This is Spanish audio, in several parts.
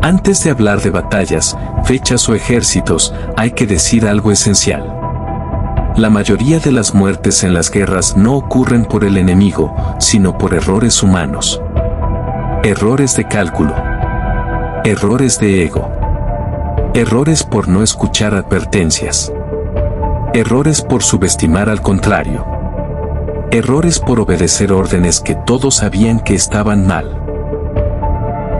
Antes de hablar de batallas, fechas o ejércitos, hay que decir algo esencial. La mayoría de las muertes en las guerras no ocurren por el enemigo, sino por errores humanos. Errores de cálculo. Errores de ego. Errores por no escuchar advertencias. Errores por subestimar al contrario. Errores por obedecer órdenes que todos sabían que estaban mal.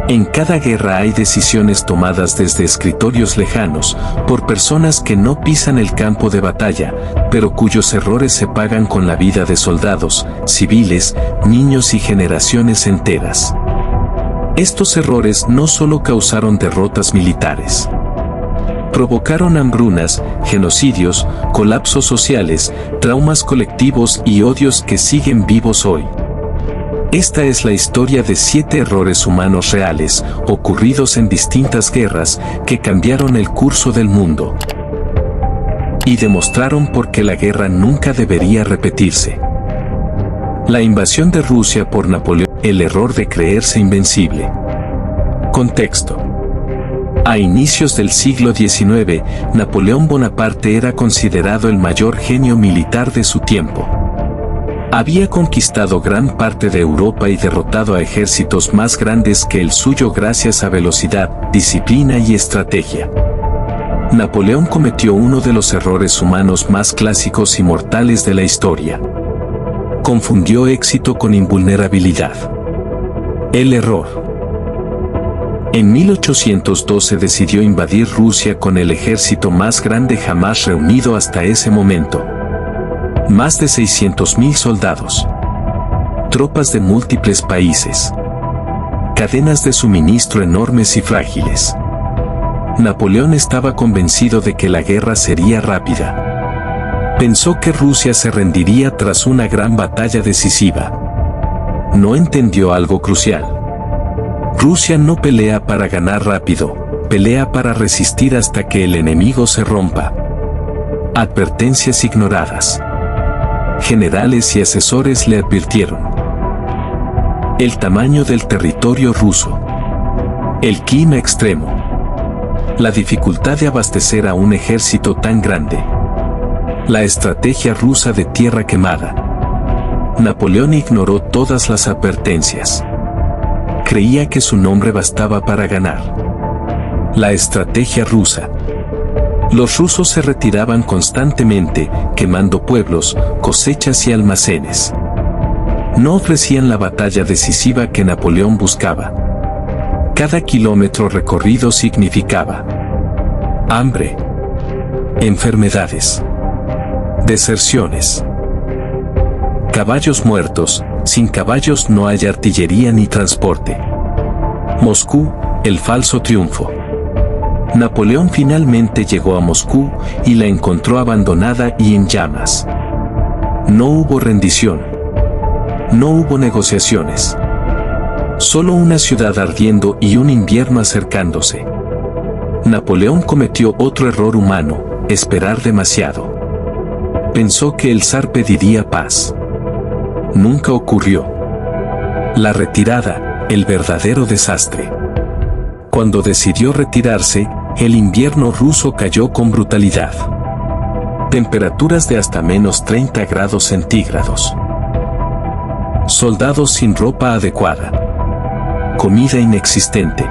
En cada guerra hay decisiones tomadas desde escritorios lejanos, por personas que no pisan el campo de batalla, pero cuyos errores se pagan con la vida de soldados, civiles, niños y generaciones enteras. Estos errores no solo causaron derrotas militares. Provocaron hambrunas, genocidios, colapsos sociales, traumas colectivos y odios que siguen vivos hoy. Esta es la historia de 7 errores humanos reales, ocurridos en distintas guerras, que cambiaron el curso del mundo. Y demostraron por qué la guerra nunca debería repetirse. La invasión de Rusia por Napoleón, el error de creerse invencible. Contexto. A inicios del siglo XIX, Napoleón Bonaparte era considerado el mayor genio militar de su tiempo. Había conquistado gran parte de Europa y derrotado a ejércitos más grandes que el suyo gracias a velocidad, disciplina y estrategia. Napoleón cometió uno de los errores humanos más clásicos y mortales de la historia. Confundió éxito con invulnerabilidad. El error. En 1812 decidió invadir Rusia con el ejército más grande jamás reunido hasta ese momento. Más de 600.000 soldados. Tropas de múltiples países. Cadenas de suministro enormes y frágiles. Napoleón estaba convencido de que la guerra sería rápida. Pensó que Rusia se rendiría tras una gran batalla decisiva. No entendió algo crucial. Rusia no pelea para ganar rápido, pelea para resistir hasta que el enemigo se rompa. Advertencias ignoradas. Generales y asesores le advirtieron. El tamaño del territorio ruso. El clima extremo. La dificultad de abastecer a un ejército tan grande. La estrategia rusa de tierra quemada. Napoleón ignoró todas las advertencias. Creía que su nombre bastaba para ganar. La estrategia rusa. Los rusos se retiraban constantemente, quemando pueblos, cosechas y almacenes. No ofrecían la batalla decisiva que Napoleón buscaba. Cada kilómetro recorrido significaba hambre, enfermedades, deserciones, caballos muertos. Sin caballos no hay artillería ni transporte. Moscú, el falso triunfo. Napoleón finalmente llegó a Moscú y la encontró abandonada y en llamas. No hubo rendición. No hubo negociaciones. Solo una ciudad ardiendo y un invierno acercándose. Napoleón cometió otro error humano, esperar demasiado. Pensó que el zar pediría paz. Nunca ocurrió. La retirada, el verdadero desastre. Cuando decidió retirarse, el invierno ruso cayó con brutalidad. Temperaturas de hasta menos 30 grados centígrados. Soldados sin ropa adecuada. Comida inexistente.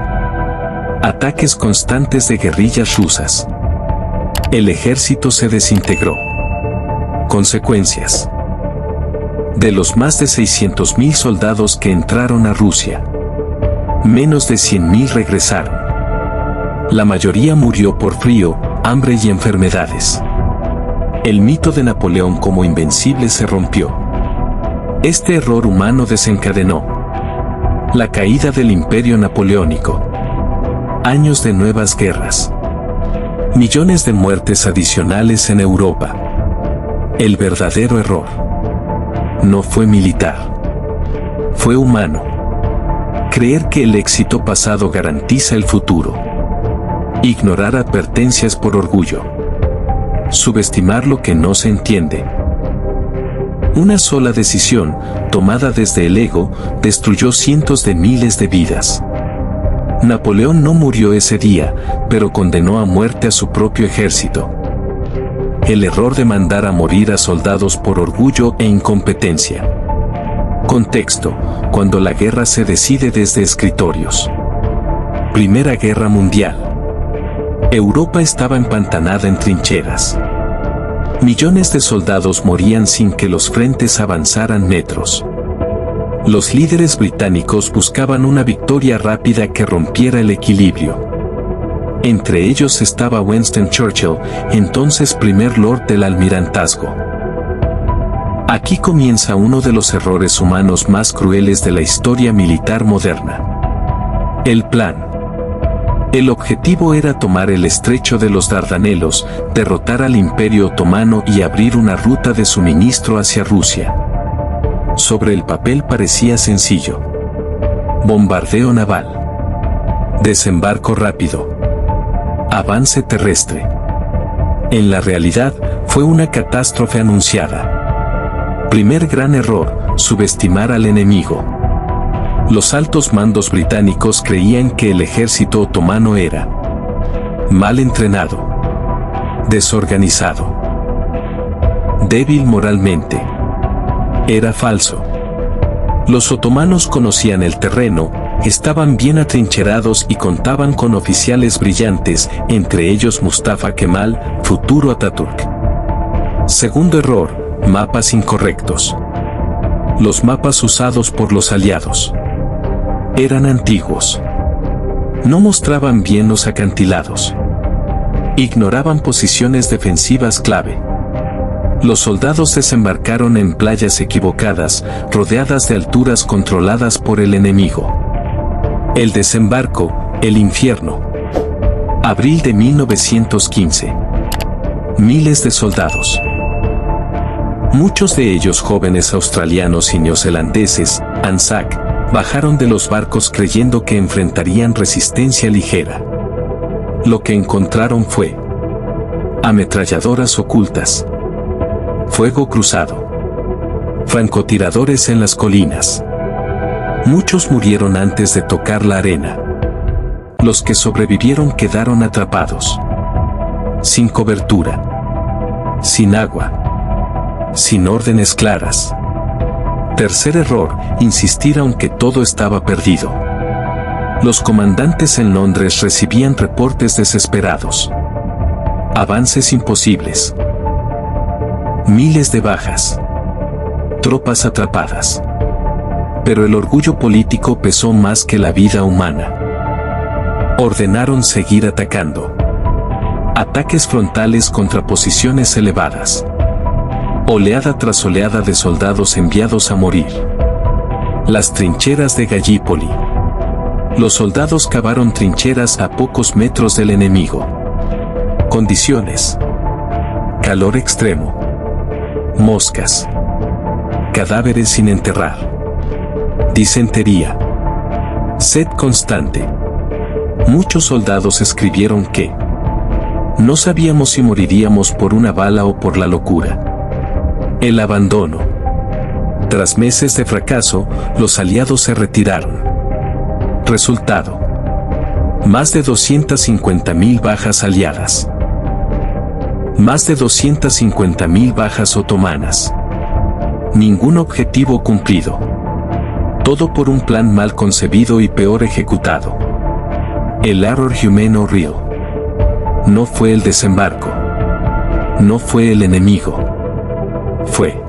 Ataques constantes de guerrillas rusas. El ejército se desintegró. Consecuencias. De los más de 600.000 soldados que entraron a Rusia, menos de 100.000 regresaron. La mayoría murió por frío, hambre y enfermedades. El mito de Napoleón como invencible se rompió. Este error humano desencadenó la caída del imperio napoleónico. Años de nuevas guerras. Millones de muertes adicionales en Europa. El verdadero error no fue militar. Fue humano. Creer que el éxito pasado garantiza el futuro. Ignorar advertencias por orgullo. Subestimar lo que no se entiende. Una sola decisión, tomada desde el ego, destruyó cientos de miles de vidas. Napoleón no murió ese día, pero condenó a muerte a su propio ejército. El error de mandar a morir a soldados por orgullo e incompetencia. Contexto: cuando la guerra se decide desde escritorios. Primera Guerra Mundial. Europa estaba empantanada en trincheras. Millones de soldados morían sin que los frentes avanzaran metros. Los líderes británicos buscaban una victoria rápida que rompiera el equilibrio. Entre ellos estaba Winston Churchill, entonces primer lord del almirantazgo. Aquí comienza uno de los errores humanos más crueles de la historia militar moderna. El plan. El objetivo era tomar el estrecho de los Dardanelos, derrotar al Imperio Otomano y abrir una ruta de suministro hacia Rusia. Sobre el papel parecía sencillo. Bombardeo naval. Desembarco rápido. Avance terrestre. En la realidad, fue una catástrofe anunciada. Primer gran error: subestimar al enemigo. Los altos mandos británicos creían que el ejército otomano era mal entrenado, desorganizado, débil moralmente. Era falso. Los otomanos conocían el terreno, estaban bien atrincherados y contaban con oficiales brillantes, entre ellos Mustafa Kemal, futuro Atatürk. Segundo error: mapas incorrectos. Los mapas usados por los aliados eran antiguos. No mostraban bien los acantilados. Ignoraban posiciones defensivas clave. Los soldados desembarcaron en playas equivocadas, rodeadas de alturas controladas por el enemigo. El desembarco, el infierno. Abril de 1915. Miles de soldados. Muchos de ellos jóvenes australianos y neozelandeses, ANZAC, bajaron de los barcos creyendo que enfrentarían resistencia ligera. Lo que encontraron fue ametralladoras ocultas, fuego cruzado, francotiradores en las colinas. Muchos murieron antes de tocar la arena. Los que sobrevivieron quedaron atrapados, sin cobertura, sin agua, sin órdenes claras. Tercer error: insistir aunque todo estaba perdido. Los comandantes en Londres recibían reportes desesperados. Avances imposibles. Miles de bajas. Tropas atrapadas. Pero el orgullo político pesó más que la vida humana. Ordenaron seguir atacando. Ataques frontales contra posiciones elevadas. Oleada tras oleada de soldados enviados a morir. Las trincheras de Gallipoli. Los soldados cavaron trincheras a pocos metros del enemigo. Condiciones: calor extremo, moscas, cadáveres sin enterrar, disentería, sed constante. Muchos soldados escribieron que no sabíamos si moriríamos por una bala o por la locura. El abandono. Tras meses de fracaso, los aliados se retiraron. Resultado: más de 250.000 bajas aliadas. Más de 250.000 bajas otomanas. Ningún objetivo cumplido. Todo por un plan mal concebido y peor ejecutado. El error humano real. No fue el desembarco. No fue el enemigo. Fue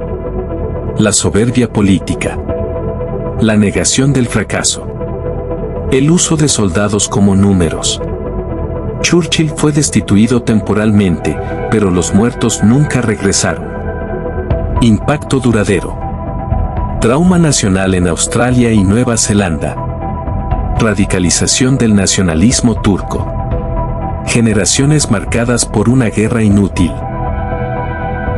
la soberbia política. La negación del fracaso. El uso de soldados como números. Churchill fue destituido temporalmente, pero los muertos nunca regresaron. Impacto duradero. Trauma nacional en Australia y Nueva Zelanda. Radicalización del nacionalismo turco. Generaciones marcadas por una guerra inútil.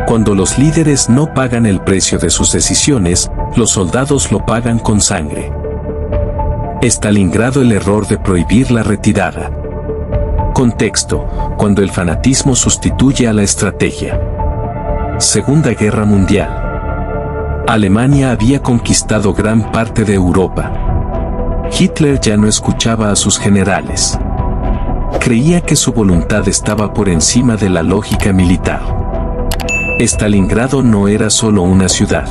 Cuando los líderes no pagan el precio de sus decisiones, los soldados lo pagan con sangre. Stalingrado: el error de prohibir la retirada. Contexto: cuando el fanatismo sustituye a la estrategia. Segunda Guerra Mundial. Alemania había conquistado gran parte de Europa. Hitler ya no escuchaba a sus generales. Creía que su voluntad estaba por encima de la lógica militar. Stalingrado no era solo una ciudad.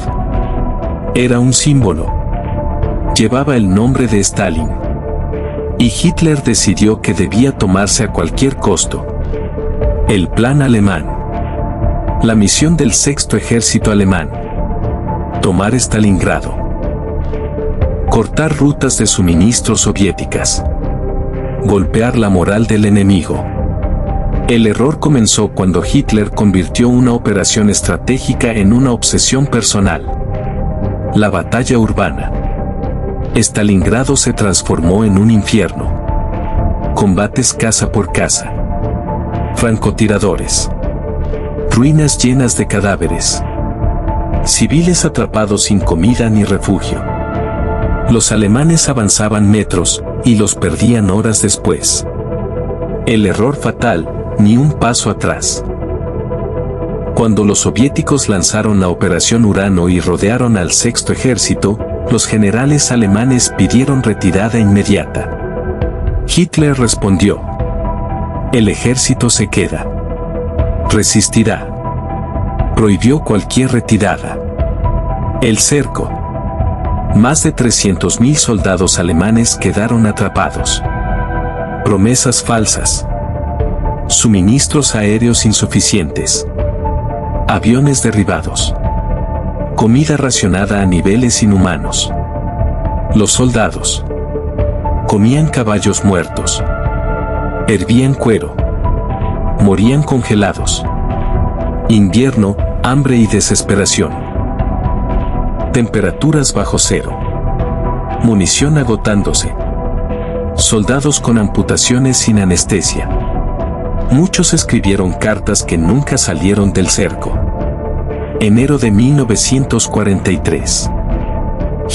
Era un símbolo. Llevaba el nombre de Stalin. Y Hitler decidió que debía tomarse a cualquier costo. El plan alemán. La misión del Sexto Ejército Alemán. Tomar Stalingrado. Cortar rutas de suministro soviéticas. Golpear la moral del enemigo. El error comenzó cuando Hitler convirtió una operación estratégica en una obsesión personal. La batalla urbana. Stalingrado se transformó en un infierno. Combates casa por casa. Francotiradores. Ruinas llenas de cadáveres. Civiles atrapados sin comida ni refugio. Los alemanes avanzaban metros y los perdían horas después. El error fatal, ni un paso atrás. Cuando los soviéticos lanzaron la Operación Urano y rodearon al Sexto Ejército, los generales alemanes pidieron retirada inmediata. Hitler respondió: el ejército se queda. Resistirá. Prohibió cualquier retirada. El cerco. Más de 300.000 soldados alemanes quedaron atrapados. Promesas falsas. Suministros aéreos insuficientes. Aviones derribados. Comida racionada a niveles inhumanos. Los soldados comían caballos muertos. Hervían cuero. Morían congelados. Invierno, hambre y desesperación. Temperaturas bajo cero. Munición agotándose. Soldados con amputaciones sin anestesia. Muchos escribieron cartas que nunca salieron del cerco. Enero de 1943.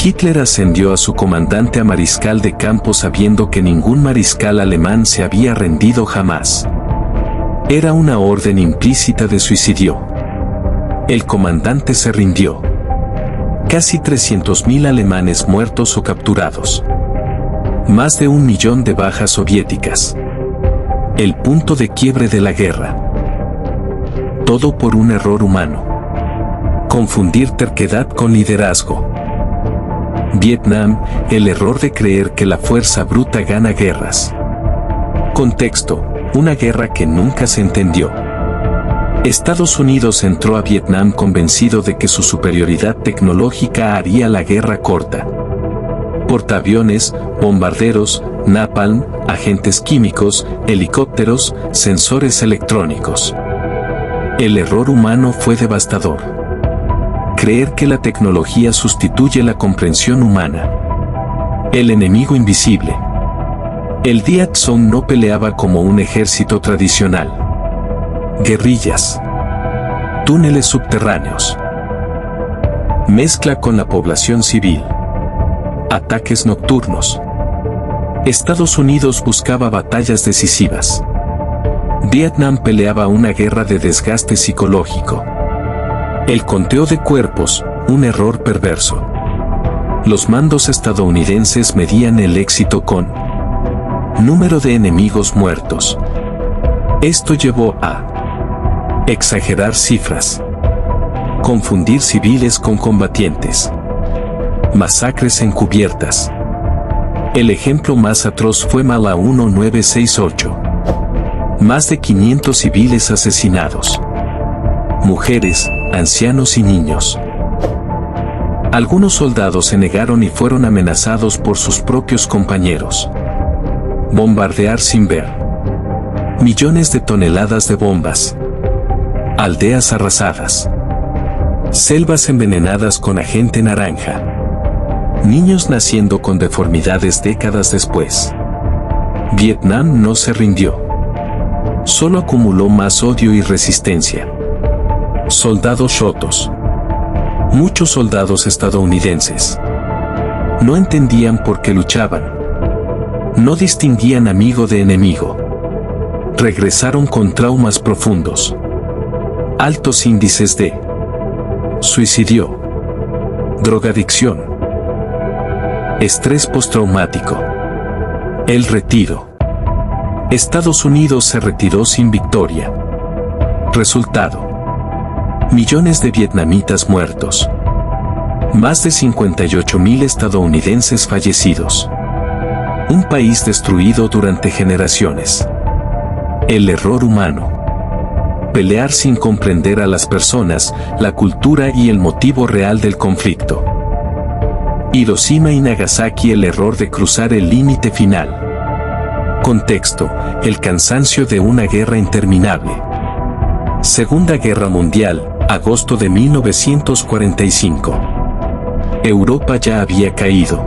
Hitler ascendió a su comandante a mariscal de campo sabiendo que ningún mariscal alemán se había rendido jamás. Era una orden implícita de suicidio. El comandante se rindió. Casi 300.000 alemanes muertos o capturados. Más de 1 millón de bajas soviéticas. El punto de quiebre de la guerra. Todo por un error humano. Confundir terquedad con liderazgo. Vietnam, el error de creer que la fuerza bruta gana guerras. Contexto, una guerra que nunca se entendió. Estados Unidos entró a Vietnam convencido de que su superioridad tecnológica haría la guerra corta. Portaaviones, bombarderos, napalm, agentes químicos, helicópteros, sensores electrónicos. El error humano fue devastador. Creer que la tecnología sustituye la comprensión humana. El enemigo invisible. El Viet Cong no peleaba como un ejército tradicional. Guerrillas. Túneles subterráneos. Mezcla con la población civil. Ataques nocturnos. Estados Unidos buscaba batallas decisivas. Vietnam peleaba una guerra de desgaste psicológico. El conteo de cuerpos, un error perverso. Los mandos estadounidenses medían el éxito con número de enemigos muertos. Esto llevó a exagerar cifras. Confundir civiles con combatientes. Masacres encubiertas. El ejemplo más atroz fue Mala 1968. Más de 500 civiles asesinados. Mujeres, ancianos y niños. Algunos soldados se negaron y fueron amenazados por sus propios compañeros. Bombardear sin ver. Millones de toneladas de bombas. Aldeas arrasadas. Selvas envenenadas con agente naranja. Niños naciendo con deformidades décadas después. Vietnam no se rindió. Solo acumuló más odio y resistencia. Soldados rotos. Muchos soldados estadounidenses no entendían por qué luchaban. No distinguían amigo de enemigo. Regresaron con traumas profundos. Altos índices de suicidio. Drogadicción. Estrés postraumático. El retiro. Estados Unidos se retiró sin victoria. Resultado: millones de vietnamitas muertos. Más de 58.000 estadounidenses fallecidos. Un país destruido durante generaciones. El error humano. Pelear sin comprender a las personas, la cultura y el motivo real del conflicto. Hiroshima y Nagasaki, el error de cruzar el límite final. Contexto: el cansancio de una guerra interminable. Segunda Guerra Mundial, agosto de 1945. Europa ya había caído.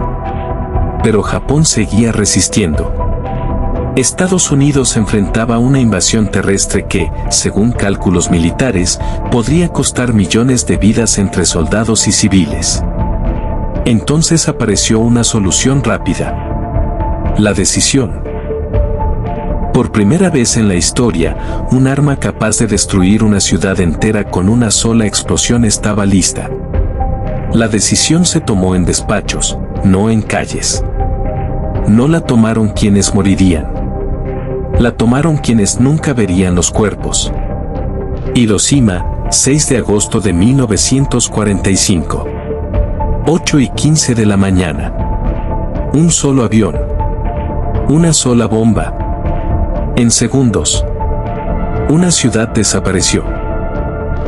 Pero Japón seguía resistiendo. Estados Unidos enfrentaba una invasión terrestre que, según cálculos militares, podría costar millones de vidas entre soldados y civiles. Entonces apareció una solución rápida. La decisión. Por primera vez en la historia, un arma capaz de destruir una ciudad entera con una sola explosión estaba lista. La decisión se tomó en despachos, no en calles. No la tomaron quienes morirían. La tomaron quienes nunca verían los cuerpos. Hiroshima, 6 de agosto de 1945. 8:15 de la mañana. Un solo avión. Una sola bomba. En segundos. Una ciudad desapareció.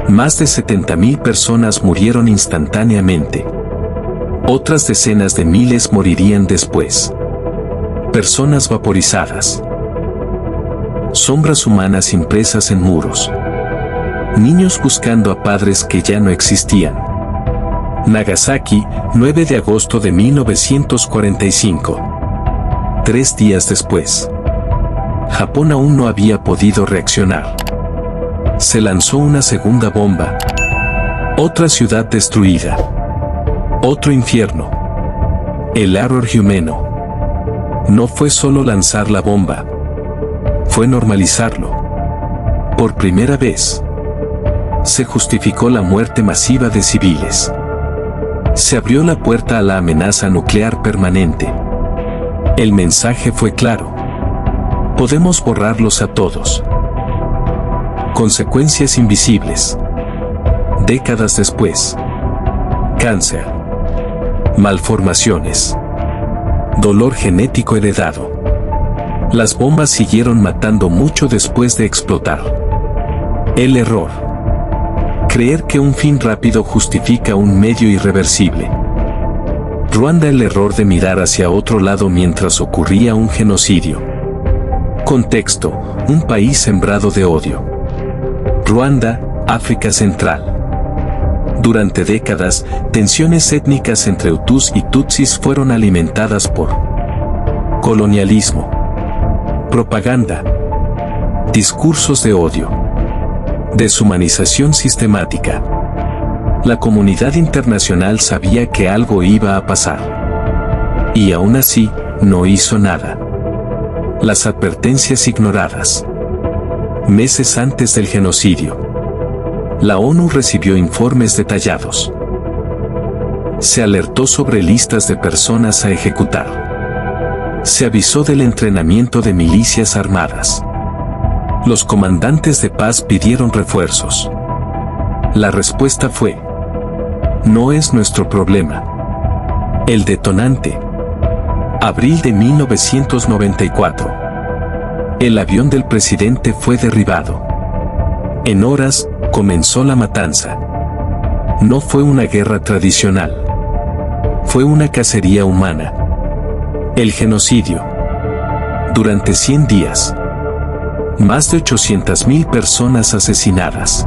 Más de 70.000 personas murieron instantáneamente. Otras decenas de miles morirían después. Personas vaporizadas. Sombras humanas impresas en muros. Niños buscando a padres que ya no existían. Nagasaki, 9 de agosto de 1945. 3 días después. Japón aún no había podido reaccionar. Se lanzó una segunda bomba. Otra ciudad destruida. Otro infierno. El error humano. No fue solo lanzar la bomba. Fue normalizarlo. Por primera vez. Se justificó la muerte masiva de civiles. Se abrió la puerta a la amenaza nuclear permanente. El mensaje fue claro. Podemos borrarlos a todos. Consecuencias invisibles. Décadas después. Cáncer. Malformaciones. Dolor genético heredado. Las bombas siguieron matando mucho después de explotar. El error. Creer que un fin rápido justifica un medio irreversible. Ruanda, el error de mirar hacia otro lado mientras ocurría un genocidio. Contexto: un país sembrado de odio. Ruanda, África Central. Durante décadas, tensiones étnicas entre Hutus y Tutsis fueron alimentadas por colonialismo, propaganda, discursos de odio, deshumanización sistemática. La comunidad internacional sabía que algo iba a pasar. Y aún así, no hizo nada. Las advertencias ignoradas. Meses antes del genocidio, la ONU recibió informes detallados. Se alertó sobre listas de personas a ejecutar. Se avisó del entrenamiento de milicias armadas. Los comandantes de paz pidieron refuerzos. La respuesta fue: no es nuestro problema. El detonante. Abril de 1994. El avión del presidente fue derribado. En horas, comenzó la matanza. No fue una guerra tradicional. Fue una cacería humana. El genocidio. Durante 100 días. Más de 800.000 personas asesinadas.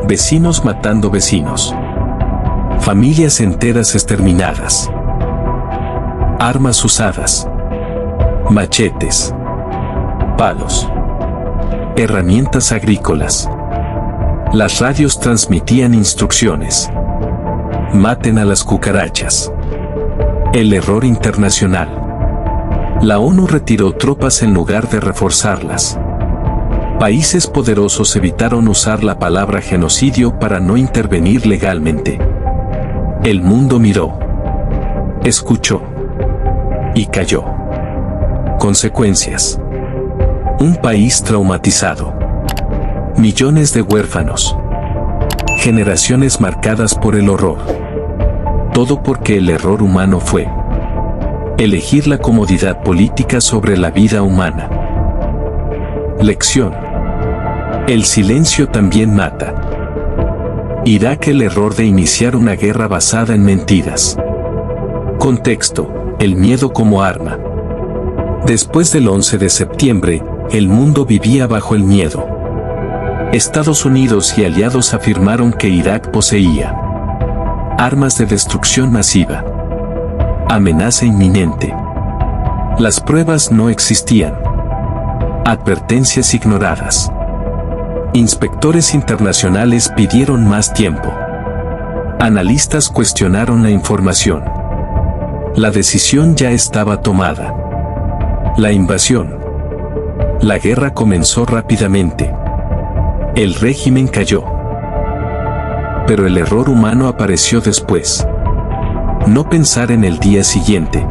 Vecinos matando vecinos. Familias enteras exterminadas. Armas usadas. Machetes. Palos. Herramientas agrícolas. Las radios transmitían instrucciones. Maten a las cucarachas. El error internacional. La ONU retiró tropas en lugar de reforzarlas. Países poderosos evitaron usar la palabra genocidio para no intervenir legalmente. El mundo miró. Escuchó. y cayó. Consecuencias. Un país traumatizado. Millones de huérfanos. Generaciones marcadas por el horror. Todo porque el error humano fue elegir la comodidad política sobre la vida humana. Lección. El silencio también mata. Irak, el error de iniciar una guerra basada en mentiras. Contexto: el miedo como arma. Después del 11 de septiembre, el mundo vivía bajo el miedo. Estados Unidos y aliados afirmaron que Irak poseía armas de destrucción masiva. Amenaza inminente. Las pruebas no existían. Advertencias ignoradas. Inspectores internacionales pidieron más tiempo. Analistas cuestionaron la información. La decisión ya estaba tomada. La invasión. La guerra comenzó rápidamente. El régimen cayó. Pero el error humano apareció después. No pensar en el día siguiente.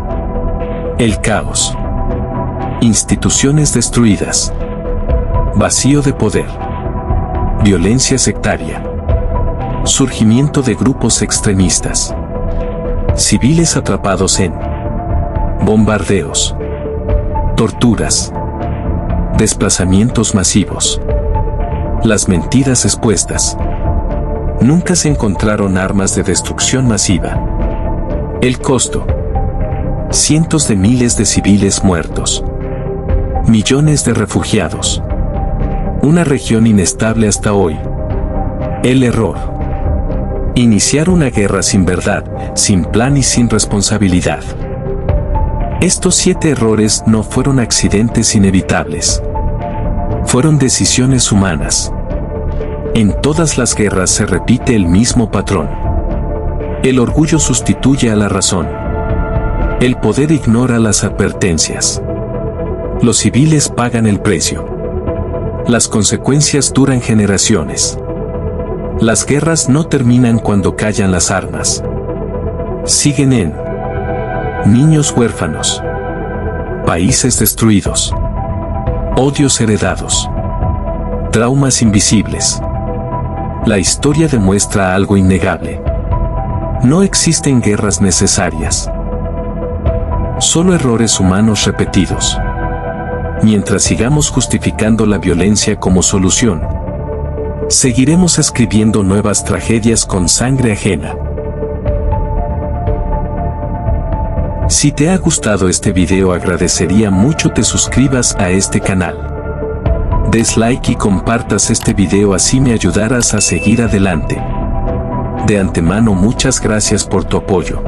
El caos. Instituciones destruidas. Vacío de poder. Violencia sectaria. Surgimiento de grupos extremistas. Civiles atrapados en bombardeos. Torturas. Desplazamientos masivos. Las mentiras expuestas. Nunca se encontraron armas de destrucción masiva. El costo. Cientos de miles de civiles muertos. Millones de refugiados. Una región inestable hasta hoy. El error. Iniciar una guerra sin verdad, sin plan y sin responsabilidad. Estos 7 errores no fueron accidentes inevitables. Fueron decisiones humanas. En todas las guerras se repite el mismo patrón. El orgullo sustituye a la razón. El poder ignora las advertencias. Los civiles pagan el precio. Las consecuencias duran generaciones. Las guerras no terminan cuando callan las armas. Siguen en niños huérfanos. Países destruidos. Odios heredados. Traumas invisibles. La historia demuestra algo innegable. No existen guerras necesarias. Solo errores humanos repetidos. Mientras sigamos justificando la violencia como solución, seguiremos escribiendo nuevas tragedias con sangre ajena. Si te ha gustado este video, agradecería mucho te suscribas a este canal. Des like y compartas este video, así me ayudarás a seguir adelante. De antemano, muchas gracias por tu apoyo.